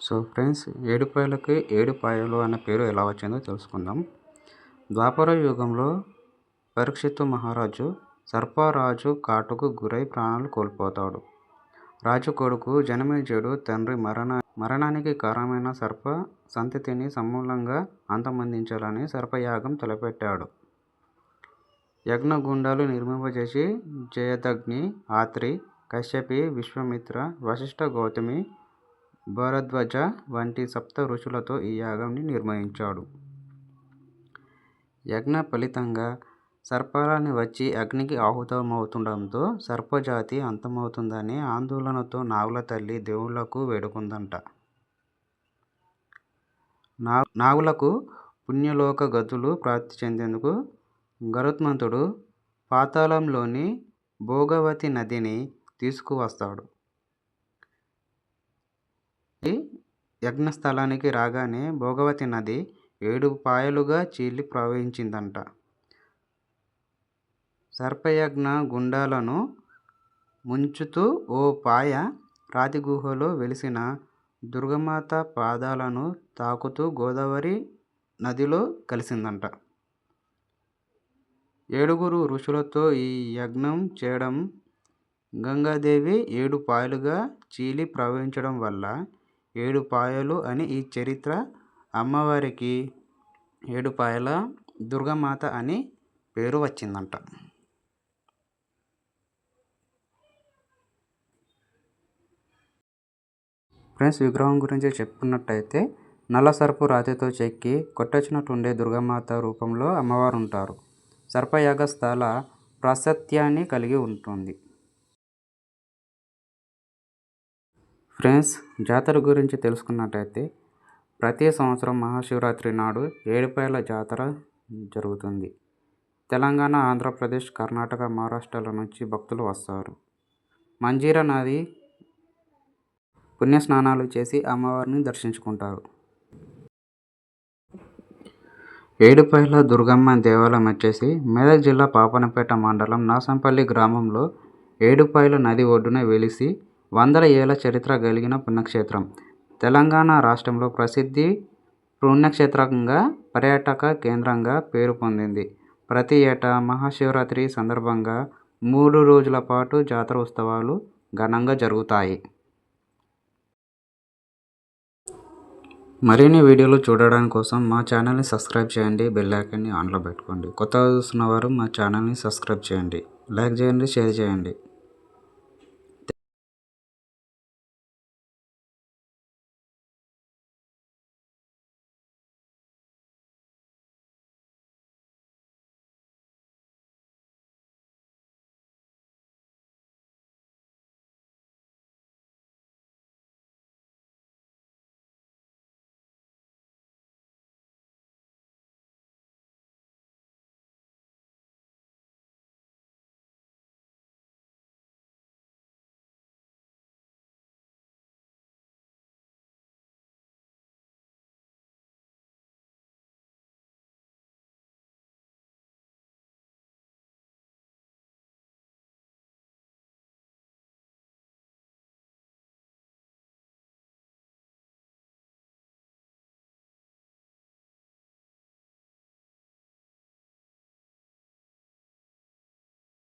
So friends, ఏడుపాయలకి Edupayala అనే పేరు ఎలా వచ్చిందో తెలుసుకుందాం. ద్వాపర యుగంలో పరీక్షిత్తు మహారాజు సర్పరాజు కాటుకు గురై ప్రాణాలు కోల్పోతాడు. రాజు కొడుకు జనమేజయుడు తండ్రి మరణానికి కారణమైన సర్ప సంతతిని సమూలంగా అంతమొందించాలని సర్పయాగం తలపెట్టాడు. యజ్ఞగుండాలు నిర్మింపజేసి జయదగ్ని, ఆత్రి, కశ్యపి, విశ్వామిత్ర, వశిష్ఠ, గౌతమి, భరద్వాజ వంటి సప్త ఋషులతో ఈ యాగాన్ని నిర్వహించాడు. యజ్ఞ ఫలితంగా సర్పాలని వచ్చి అగ్నికి ఆహుతమవుతుండడంతో సర్పజాతి అంతమవుతుందని ఆందోళనతో నాగుల తల్లి దేవుళ్లకు వేడుకుందంట. నాగులకు పుణ్యలోక గతులు ప్రాప్తి చెందేందుకు గరుత్మంతుడు పాతాళంలోని భోగవతి నదిని తీసుకువస్తాడు. యజ్ఞస్థలానికి రాగానే భోగవతి నది 7 పాయలుగా చీలి ప్రవహించిందంట. సర్పయజ్ఞ గుండాలను ముంచుతూ ఓ పాయ రాతి గుహలో వెలిసిన దుర్గమాత పాదాలను తాకుతూ గోదావరి నదిలో కలిసిందంట. 7 ఋషులతో ఈ యజ్ఞం చేయడం, గంగాదేవి 7 పాయలుగా చీలి ప్రవహించడం వల్ల 7 పాయలు అని ఈ చరిత్ర. అమ్మవారికి 7 పాయల దుర్గామాత అని పేరు వచ్చిందంట. ఫ్రెండ్స్, విగ్రహం గురించి చెప్పుకున్నట్టయితే నల్లసర్పు రాతితో చెక్కి కొట్టొచ్చినట్టుండే దుర్గామాత రూపంలో అమ్మవారు ఉంటారు. సర్పయాగ స్థల ప్రాశస్త్యాన్ని కలిగి ఉంటుంది. ఫ్రెండ్స్, జాతర గురించి తెలుసుకున్నట్టయితే ప్రతి సంవత్సరం మహాశివరాత్రి నాడు ఏడుపాయల జాతర జరుగుతుంది. తెలంగాణ, ఆంధ్రప్రదేశ్, కర్ణాటక, మహారాష్ట్రల నుంచి భక్తులు వస్తారు. మంజీరా నది పుణ్యస్నానాలు చేసి అమ్మవారిని దర్శించుకుంటారు. ఏడుపాయల దుర్గమ్మ దేవాలయం వచ్చేసి మెదక్ జిల్లా పాపన్నపేట మండలం నాసంపల్లి గ్రామంలో ఏడుపాయల నది ఒడ్డున వెలిసి వందల ఏళ్ల చరిత్ర కలిగిన పుణ్యక్షేత్రం. తెలంగాణ రాష్ట్రంలో ప్రసిద్ధి పుణ్యక్షేత్రంగా, పర్యాటక కేంద్రంగా పేరు పొందింది. ప్రతి ఏటా మహాశివరాత్రి సందర్భంగా 3 రోజుల పాటు జాతర ఉత్సవాలు ఘనంగా జరుగుతాయి. మరిన్ని వీడియోలు చూడడం కోసం మా ఛానల్ని సబ్స్క్రైబ్ చేయండి. బెల్ ఐకాన్ని ఆన్లో పెట్టుకోండి. కొత్తగా చూస్తున్న వారు మా ఛానల్ని సబ్స్క్రైబ్ చేయండి, లైక్ చేయండి, షేర్ చేయండి.